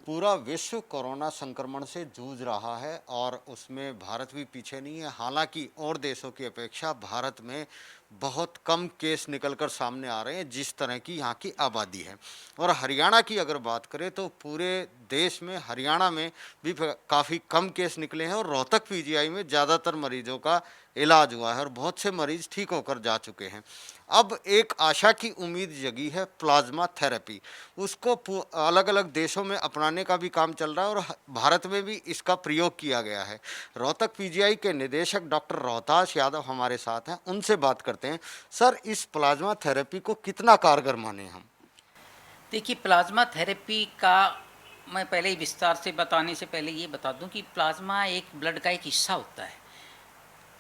पूरा विश्व कोरोना संक्रमण से जूझ रहा है और उसमें भारत भी पीछे नहीं है। हालांकि और देशों की अपेक्षा भारत में बहुत कम केस निकलकर सामने आ रहे हैं, जिस तरह की यहाँ की आबादी है। और हरियाणा की अगर बात करें तो पूरे देश में हरियाणा में भी काफ़ी कम केस निकले हैं और रोहतक पीजीआई में ज़्यादातर मरीजों का इलाज हुआ है और बहुत से मरीज ठीक होकर जा चुके हैं। अब एक आशा की उम्मीद जगी है प्लाज्मा थेरेपी। उसको अलग-अलग देशों में अपनाने का भी काम चल रहा है और भारत में भी इसका प्रयोग किया गया है। रोहतक पीजीआई के निदेशक डॉक्टर रोहताश यादव हमारे साथ हैं, उनसे बात करते हैं। सर, इस प्लाज्मा थेरेपी को कितना कारगर माने हम? देखिए, प्लाज्मा थेरेपी का मैं पहले ही विस्तार से बताने से पहले ये बता दूं कि प्लाज्मा एक ब्लड का एक हिस्सा होता है।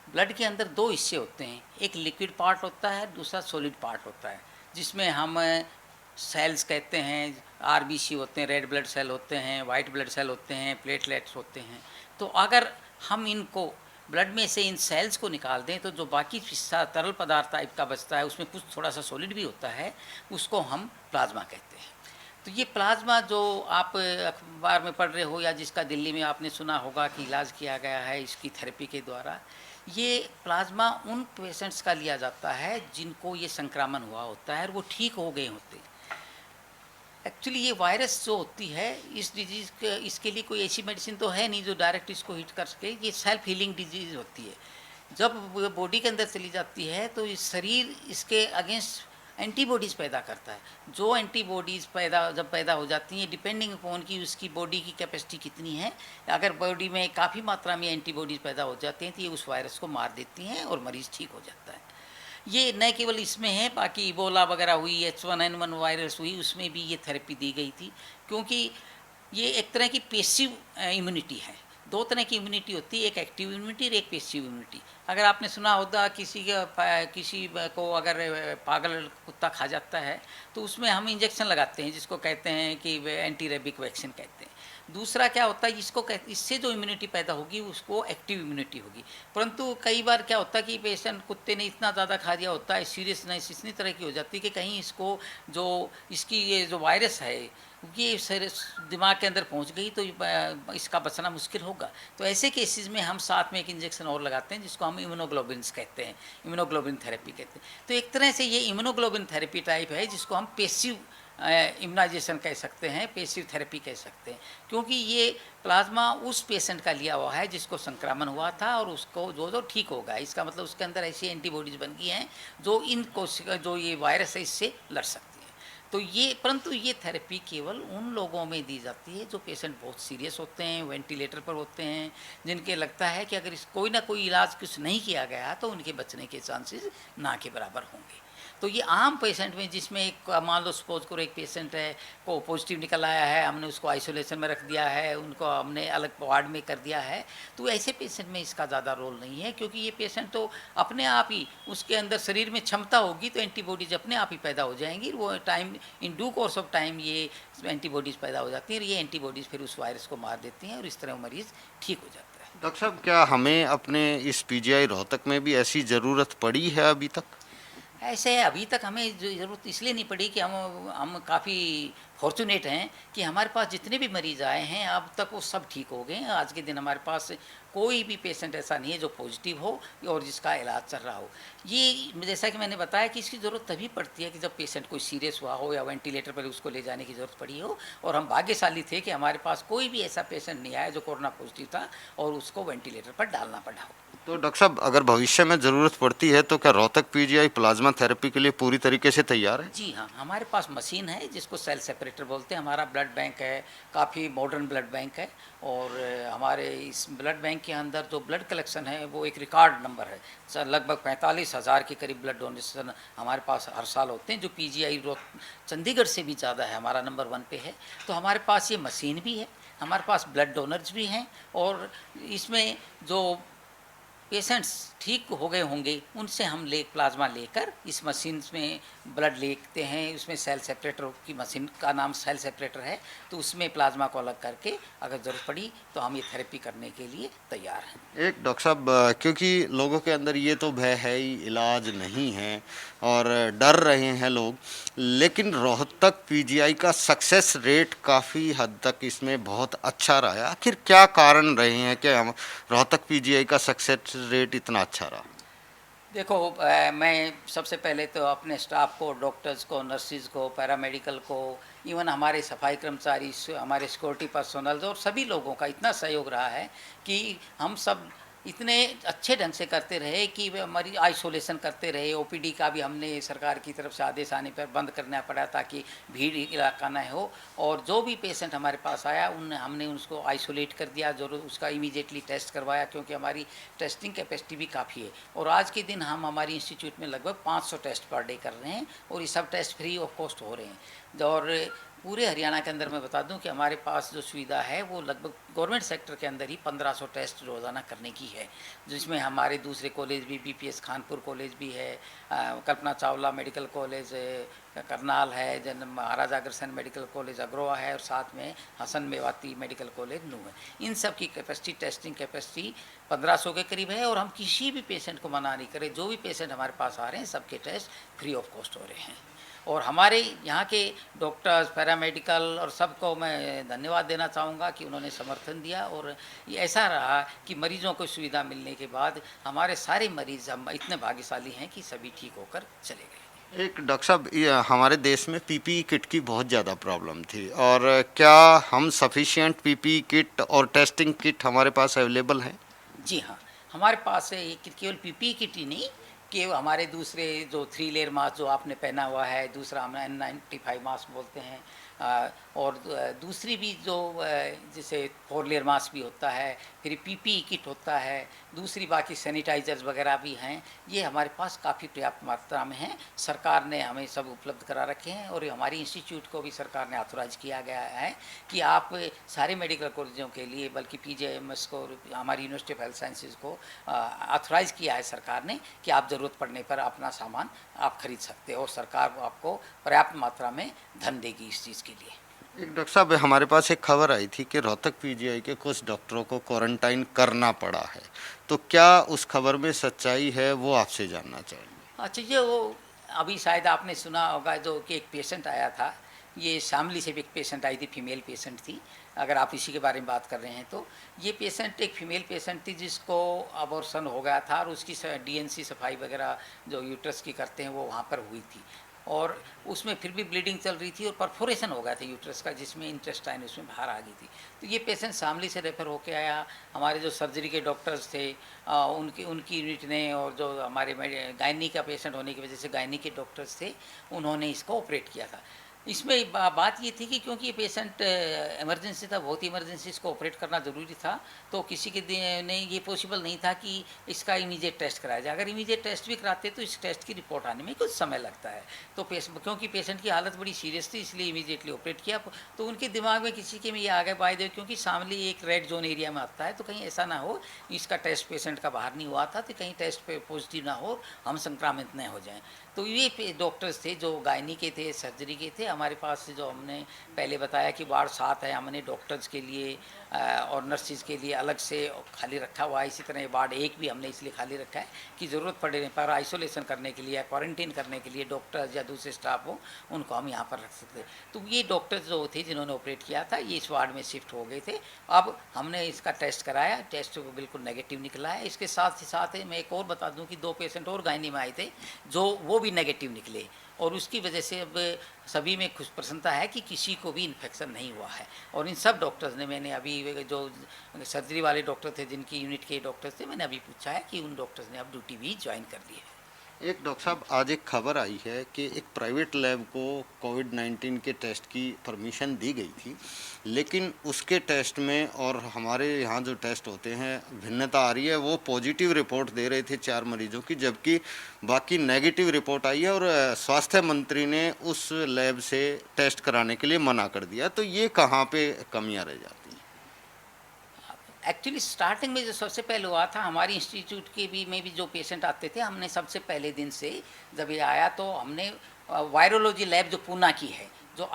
ब्लड के अंदर दो हिस्से होते हैं, एक लिक्विड पार्ट होता है, दूसरा सॉलिड पार्ट होता है, जिसमें हम सेल्स कहते हैं, आरबीसी होते हैं, रेड ब्लड सेल होते हैं, वाइट ब्लड सेल होते हैं, प्लेटलेट्स होते हैं। तो अगर हम इनको ब्लड में से इन सेल्स को निकाल दें तो जो बाकी हिस्सा तरल पदार्थ टाइप का बचता है, उसमें कुछ थोड़ा सा सॉलिड भी होता है, उसको हम प्लाज्मा कहते हैं। तो ये प्लाज्मा जो आप अखबार में पढ़ रहे हो या जिसका दिल्ली में आपने सुना होगा कि इलाज किया गया है इसकी थेरेपी के द्वारा, ये प्लाज्मा उन पेशेंट्स का लिया जाता है जिनको ये संक्रमण हुआ होता है और वो ठीक हो गए होते हैं। एक्चुअली ये वायरस जो होती है, इस डिजीज़ के इसके लिए कोई ऐसी मेडिसिन तो है नहीं जो डायरेक्ट इसको हिट कर सके। ये सेल्फ हीलिंग डिजीज़ होती है। जब वो बॉडी के अंदर चली जाती है तो इस शरीर इसके अगेंस्ट एंटीबॉडीज़ पैदा करता है। जो एंटीबॉडीज़ जब पैदा हो जाती हैं, डिपेंडिंग अपॉन कि उसकी बॉडी की कैपेसिटी कितनी है, अगर बॉडी में काफ़ी मात्रा में एंटीबॉडीज़ पैदा हो जाती हैं तो ये उस वायरस को मार देती हैं और मरीज़ ठीक हो जाता है। ये न केवल इसमें है, बाकी इबोला वगैरह हुई, H1N1 वायरस हुई, उसमें भी ये थेरेपी दी गई थी, क्योंकि ये एक तरह की पेसिव इम्यूनिटी है। दो तरह की इम्यूनिटी होती है, एक एक्टिव इम्यूनिटी और एक पेसिव इम्यूनिटी। अगर आपने सुना होगा किसी को अगर पागल कुत्ता खा जाता है तो उसमें हम इंजेक्शन लगाते हैं, जिसको कहते हैं कि एंटी रेबिक वैक्सीन कहते हैं। दूसरा क्या होता है, इससे जो इम्यूनिटी पैदा होगी उसको एक्टिव इम्यूनिटी होगी। परंतु कई बार क्या होता है कि पेशेंट कुत्ते ने इतना ज़्यादा खा दिया होता है, सीरियसनेस इतनी तरह की हो जाती है कि कहीं इसको जो इसकी ये जो वायरस है ये दिमाग के अंदर पहुंच गई तो इसका बचना मुश्किल होगा। तो ऐसे केसेस में हम साथ में एक इंजेक्शन और लगाते हैं, जिसको हम इम्यूनोग्लोबिन्स कहते हैं, इम्यूनोग्लोबिन थेरेपी कहते हैं। तो एक तरह से ये इम्यूनोग्लोबिन थेरेपी टाइप है, जिसको हम पेसिव इम्यूनाइजेशन कह सकते हैं, पेसिव थेरेपी कह सकते हैं, क्योंकि ये प्लाज्मा उस पेशेंट का लिया हुआ है जिसको संक्रमण हुआ था और उसको जो ठीक होगा। इसका मतलब उसके अंदर ऐसी एंटीबॉडीज बन गई हैं जो इन कोशिका जो ये वायरस है इससे लड़ सकती है। तो ये परंतु ये थेरेपी केवल उन लोगों में दी जाती है जो पेशेंट बहुत सीरियस होते हैं, वेंटिलेटर पर होते हैं, जिनके लगता है कि अगर इस कोई ना कोई इलाज कुछ नहीं किया गया तो उनके बचने के चांसेस ना के बराबर होंगे। तो ये आम पेशेंट में, जिसमें एक मान लो सपोज करो एक पेशेंट है को पॉजिटिव निकल आया है, हमने उसको आइसोलेशन में रख दिया है, उनको हमने अलग वार्ड में कर दिया है, तो ऐसे पेशेंट में इसका ज़्यादा रोल नहीं है, क्योंकि ये पेशेंट तो अपने आप ही उसके अंदर शरीर में क्षमता होगी तो एंटीबॉडीज अपने आप ही पैदा हो जाएंगी। वो time in due course of time ये एंटीबॉडीज़ पैदा हो जाती हैं और ये एंटीबॉडीज़ फिर उस वायरस को मार देती हैं और इस तरह वो मरीज़ ठीक हो जाता है। डॉक्टर साहब, क्या हमें अपने इस पीजीआई रोहतक में भी ऐसी ज़रूरत पड़ी है अभी तक? ऐसे अभी तक हमें ज़रूरत इसलिए नहीं पड़ी कि हम काफ़ी फॉर्चुनेट हैं कि हमारे पास जितने भी मरीज़ आए हैं अब तक वो सब ठीक हो गए हैं। आज के दिन हमारे पास कोई भी पेशेंट ऐसा नहीं है जो पॉजिटिव हो और जिसका इलाज चल रहा हो। ये जैसा कि मैंने बताया कि इसकी ज़रूरत तभी पड़ती है कि जब पेशेंट कोई सीरियस हुआ हो या वेंटिलेटर पर उसको ले जाने की ज़रूरत पड़ी हो, और हम भाग्यशाली थे कि हमारे पास कोई भी ऐसा पेशेंट नहीं आया जो कोरोना पॉजिटिव था और उसको वेंटिलेटर पर डालना पड़ा हो। तो डॉक्टर साहब, अगर भविष्य में ज़रूरत पड़ती है तो क्या रोहतक पीजीआई प्लाज्मा थेरेपी के लिए पूरी तरीके से तैयार है? जी हाँ, हमारे पास मशीन है जिसको सेल सेपरेटर बोलते हैं। हमारा ब्लड बैंक है, काफ़ी मॉडर्न ब्लड बैंक है, और हमारे इस ब्लड बैंक के अंदर जो ब्लड कलेक्शन है वो एक रिकॉर्ड नंबर है। लगभग 45,000 के करीब ब्लड डोनेशन हमारे पास हर साल होते हैं, जो पीजीआई चंडीगढ़ से भी ज़्यादा है, हमारा नंबर 1 पे है। तो हमारे पास ये मशीन भी है, हमारे पास ब्लड डोनर्स भी हैं, और इसमें जो पेशेंट्स ठीक हो गए होंगे उनसे हम प्लाज्मा लेकर इस मशीन में ब्लड लेते हैं। उसमें सेल सेपरेटर की मशीन का नाम सेल सेपरेटर है, तो उसमें प्लाज्मा को अलग करके अगर ज़रूरत पड़ी तो हम ये थेरेपी करने के लिए तैयार हैं। एक डॉक्टर साहब, क्योंकि लोगों के अंदर ये तो भय है ही, इलाज नहीं है और डर रहे हैं लोग, लेकिन रोहतक पीजीआई का सक्सेस रेट काफ़ी हद तक इसमें बहुत अच्छा रहा है। आखिर क्या कारण रहे हैं कि हम रोहतक पीजीआई का सक्सेस रेट इतना अच्छा रहा? देखो, मैं सबसे पहले तो अपने स्टाफ को, डॉक्टर्स को, नर्सिस को, पैरामेडिकल को, इवन हमारे सफाई कर्मचारी, हमारे सिक्योरिटी पर्सोनल और सभी लोगों का इतना सहयोग रहा है कि हम सब इतने अच्छे ढंग से करते रहे कि वे हमारी आइसोलेशन करते रहे। ओपीडी का भी हमने सरकार की तरफ से आदेश आने पर बंद करना पड़ा ताकि भीड़ इलाका न हो, और जो भी पेशेंट हमारे पास आया हमने उसको आइसोलेट कर दिया, जरूर उसका इमीडिएटली टेस्ट करवाया, क्योंकि हमारी टेस्टिंग कैपेसिटी भी काफ़ी है। और आज के दिन हम हमारी इंस्टीट्यूट में लगभग 500 टेस्ट पर डे कर रहे हैं, और ये सब टेस्ट फ्री ऑफ कॉस्ट हो रहे हैं। और पूरे हरियाणा के अंदर मैं बता दूं कि हमारे पास जो सुविधा है वो लगभग गवर्नमेंट सेक्टर के अंदर ही 1500 टेस्ट रोज़ाना करने की है, जिसमें हमारे दूसरे कॉलेज भी, बीपीएस खानपुर कॉलेज भी है, कल्पना चावला मेडिकल कॉलेज करनाल है, जन महाराजा अग्रसेन मेडिकल कॉलेज अग्रोवा है, और साथ में हसन मेवाती मेडिकल कॉलेज नू है। इन सब की कैपेसिटी, टेस्टिंग कैपेसिटी 1500 के करीब है, और हम किसी भी पेशेंट को मना नहीं करें। जो भी पेशेंट हमारे पास आ रहे हैं सबके टेस्ट फ्री ऑफ कॉस्ट हो रहे हैं। और हमारे यहाँ के डॉक्टर्स, पैरामेडिकल और सबको मैं धन्यवाद देना चाहूँगा कि उन्होंने समर्थन दिया, और ये ऐसा रहा कि मरीजों को सुविधा मिलने के बाद हमारे सारे मरीज, हम इतने भाग्यशाली हैं कि सभी ठीक होकर चले गए। एक डॉक्टर साहब, हमारे देश में पीपीई किट की बहुत ज़्यादा प्रॉब्लम थी, और क्या हम सफिशिएंट पीपीई किट और टेस्टिंग किट हमारे पास अवेलेबल हैं? जी हाँ, हमारे पास है केवल पीपीई किट ही नहीं, कि हमारे दूसरे जो 3 लेयर मास्क जो आपने पहना हुआ है, दूसरा हम N95 मास्क बोलते हैं, और दूसरी भी जो जैसे 4 लेयर मास्क भी होता है, फिर पीपीई किट होता है, दूसरी बाकी सैनिटाइजर्स वगैरह भी हैं। ये हमारे पास काफ़ी पर्याप्त मात्रा में हैं। सरकार ने हमें सब उपलब्ध करा रखे हैं, और हमारी इंस्टीट्यूट को भी सरकार ने ऑथोराइज किया गया है कि आप सारे मेडिकल कॉलेजों के लिए, बल्कि पीजीआईएमएस को, हमारी यूनिवर्सिटी ऑफ हेल्थ साइंसेज को ऑथोराइज किया है सरकार ने कि आप ज़रूरत पड़ने पर अपना सामान आप खरीद सकते हो, और सरकार आपको पर्याप्त मात्रा में धन देगी इस चीज़ के लिए। एक डॉक्टर साहब, हमारे पास एक खबर आई थी कि रोहतक पीजीआई के कुछ डॉक्टरों को क्वारंटाइन करना पड़ा है, तो क्या उस खबर में सच्चाई है, वो आपसे जानना चाहेंगे? अच्छा, ये वो अभी शायद आपने सुना होगा जो कि एक पेशेंट आया था, ये शामली से भी एक पेशेंट आई थी, फीमेल पेशेंट थी, अगर आप इसी के बारे में बात कर रहे हैं तो। ये पेशेंट एक फीमेल पेशेंट थी जिसको अबॉर्शन हो गया था, और उसकी डीएनसी सफाई वगैरह जो यूट्रस की करते हैं वो वहाँ पर हुई थी, और उसमें फिर भी ब्लीडिंग चल रही थी, और परफोरेशन हो गया था यूट्रस का, जिसमें इंटेस्टाइन उसमें बाहर आ गई थी। तो ये पेशेंट शामली से रेफ़र होके आया। हमारे जो सर्जरी के डॉक्टर्स थे, उनकी यूनिट ने, और जो हमारे गायनी का पेशेंट होने की वजह से गायनी के डॉक्टर्स थे, उन्होंने इसको ऑपरेट किया था। इसमें बात ये थी कि क्योंकि ये पेशेंट इमरजेंसी था, बहुत ही इमरजेंसी, इसको ऑपरेट करना ज़रूरी था, तो किसी के ने ये पॉसिबल नहीं था कि इसका इमीडिएट टेस्ट कराया जाए। अगर इमीडिएट टेस्ट भी कराते तो इस टेस्ट की रिपोर्ट आने में कुछ समय लगता है। तो क्योंकि पेशेंट की हालत बड़ी सीरियस थी, इसलिए इमीडिएटली ऑपरेट किया। तो उनके दिमाग में किसी के में ये आ गया बाय द, क्योंकि शामली एक रेड जोन एरिया में आता है, तो कहीं ऐसा ना हो इसका टेस्ट पेशेंट का बाहर नहीं हुआ था, तो कहीं टेस्ट पे पॉजिटिव ना हो, हम संक्रामित न हो जाएँ। तो ये डॉक्टर्स थे जो गायनी के थे, सर्जरी के थे। हमारे पास जो हमने पहले बताया कि वार्ड 7 है, हमने डॉक्टर्स के लिए और नर्सिस के लिए अलग से खाली रखा हुआ है। इसी तरह वार्ड 1 भी हमने इसलिए खाली रखा है कि ज़रूरत पड़ने पर आइसोलेशन करने के लिए, क्वारंटीन करने के लिए डॉक्टर्स या दूसरे स्टाफ हो, उनको हम यहाँ पर रख सकते हैं। तो ये डॉक्टर्स जो थे जिन्होंने ऑपरेट किया था, ये इस वार्ड में शिफ्ट हो गए थे। अब हमने इसका टेस्ट कराया, टेस्ट बिल्कुल नेगेटिव निकला है। इसके साथ ही साथ मैं एक और बता दूं कि 2 पेशेंट और गायनी में आए थे जो वो भी नेगेटिव निकले, और उसकी वजह से अब सभी में खुश प्रसन्नता है कि किसी को भी इन्फेक्शन नहीं हुआ है। और इन सब डॉक्टर्स ने, मैंने अभी जो सर्जरी वाले डॉक्टर थे, जिनकी यूनिट के डॉक्टर्स थे, मैंने अभी पूछा है कि उन डॉक्टर्स ने अब ड्यूटी भी ज्वाइन कर ली है। एक डॉक्टर साहब, आज एक खबर आई है कि एक प्राइवेट लैब को कोविड-19 के टेस्ट की परमिशन दी गई थी, लेकिन उसके टेस्ट में और हमारे यहाँ जो टेस्ट होते हैं भिन्नता आ रही है। वो पॉजिटिव रिपोर्ट दे रहे थे 4 मरीजों की, जबकि बाकी नेगेटिव रिपोर्ट आई है, और स्वास्थ्य मंत्री ने उस लैब से टेस्ट कराने के लिए मना कर दिया। तो ये कहाँ पे कमियाँ रह जाती हैं? एक्चुअली स्टार्टिंग में जो सबसे पहले हुआ था हमारी इंस्टीट्यूट के भी में भी जो पेशेंट आते थे, हमने सबसे पहले दिन से जब ये आया तो हमने वायरोलॉजी लैब जो पूना की है, जो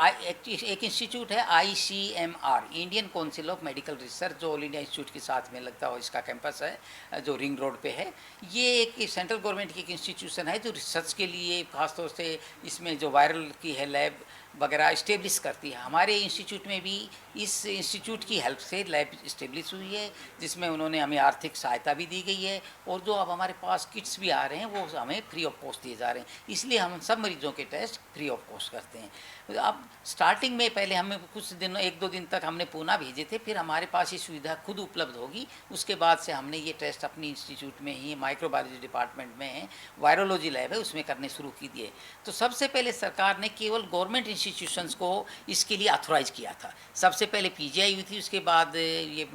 एक इंस्टीट्यूट है ICMR, Indian council of medical research, जो ऑल इंडिया इंस्टीट्यूट के साथ में लगता है, इसका कैंपस है जो रिंग रोड पे है। ये एक सेंट्रल गवर्नमेंट की एक इंस्टीट्यूशन है जो रिसर्च के लिए खासतौर से इसमें जो वायरल की है लैब वगैरह इस्टेब्लिश करती है। हमारे इंस्टीट्यूट में भी इस इंस्टीट्यूट की हेल्प से लैब इस्टेब्लिश हुई है, जिसमें उन्होंने हमें आर्थिक सहायता भी दी गई है, और जो अब हमारे पास किट्स भी आ रहे हैं वो हमें फ्री ऑफ कॉस्ट दिए जा रहे हैं। इसलिए हम सब मरीजों के टेस्ट फ्री ऑफ कॉस्ट करते हैं। अब स्टार्टिंग में पहले हमें कुछ दिन, 1-2 दिन तक हमने पूना भेजे थे, फिर हमारे पास ये सुविधा खुद उपलब्ध होगी, उसके बाद से हमने ये टेस्ट अपनी इंस्टीट्यूट में ही, माइक्रोबायोलॉजी डिपार्टमेंट में है, वायरोलॉजी लैब है, उसमें करने शुरू की दिए। तो सबसे पहले सरकार ने केवल गवर्नमेंट इंस्टीट्यूशंस को इसके लिए ऑथोराइज किया था। सबसे पहले PGI हुई थी, उसके बाद ये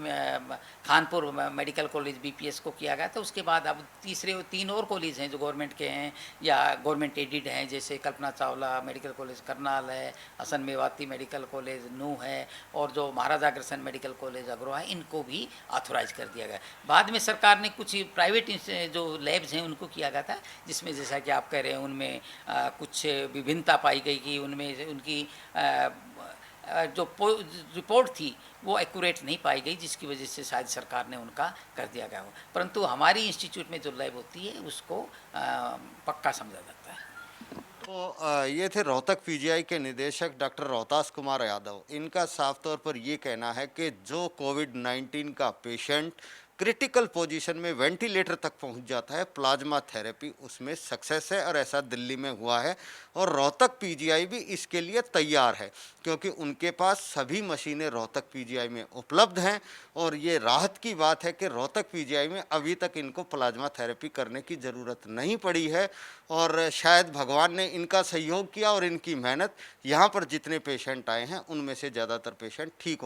खानपुर मेडिकल कॉलेज BPS को किया गया था। उसके बाद अब 3 और कॉलेज हैं जो गवर्नमेंट के हैं या गवर्नमेंट एडिड हैं, जैसे कल्पना चावला मेडिकल कॉलेज करनाल है, हसन मेवाती मेडिकल कॉलेज नू है, और जो महाराजा अग्रसेन मेडिकल कॉलेज अग्रवा है, इनको भी ऑथोराइज कर दिया गया। बाद में सरकार ने कुछ प्राइवेट जो लैब्स हैं उनको किया गया था, जिसमें जैसा कि आप कह रहे हैं उनमें कुछ विभिन्नता पाई गई कि उनमें उनकी जो रिपोर्ट थी वो एक्यूरेट नहीं पाई गई, जिसकी वजह से शायद सरकार ने उनका कर दिया गया हो। परंतु हमारी इंस्टीट्यूट में जो लैब होती है उसको पक्का समझा जाता है। तो ये थे रोहतक PGI के निदेशक डॉक्टर रोहतास कुमार यादव। इनका साफ तौर पर ये कहना है कि जो कोविड-19 का पेशेंट क्रिटिकल पोजीशन में वेंटिलेटर तक पहुंच जाता है, प्लाज्मा थेरेपी उसमें सक्सेस है, और ऐसा दिल्ली में हुआ है, और रोहतक PGI भी इसके लिए तैयार है, क्योंकि उनके पास सभी मशीनें रोहतक PGI में उपलब्ध हैं। और ये राहत की बात है कि रोहतक PGI में अभी तक इनको प्लाज्मा थेरेपी करने की ज़रूरत नहीं पड़ी है, और शायद भगवान ने इनका सहयोग किया और इनकी मेहनत, यहाँ पर जितने पेशेंट आए हैं उनमें से ज़्यादातर पेशेंट ठीक हो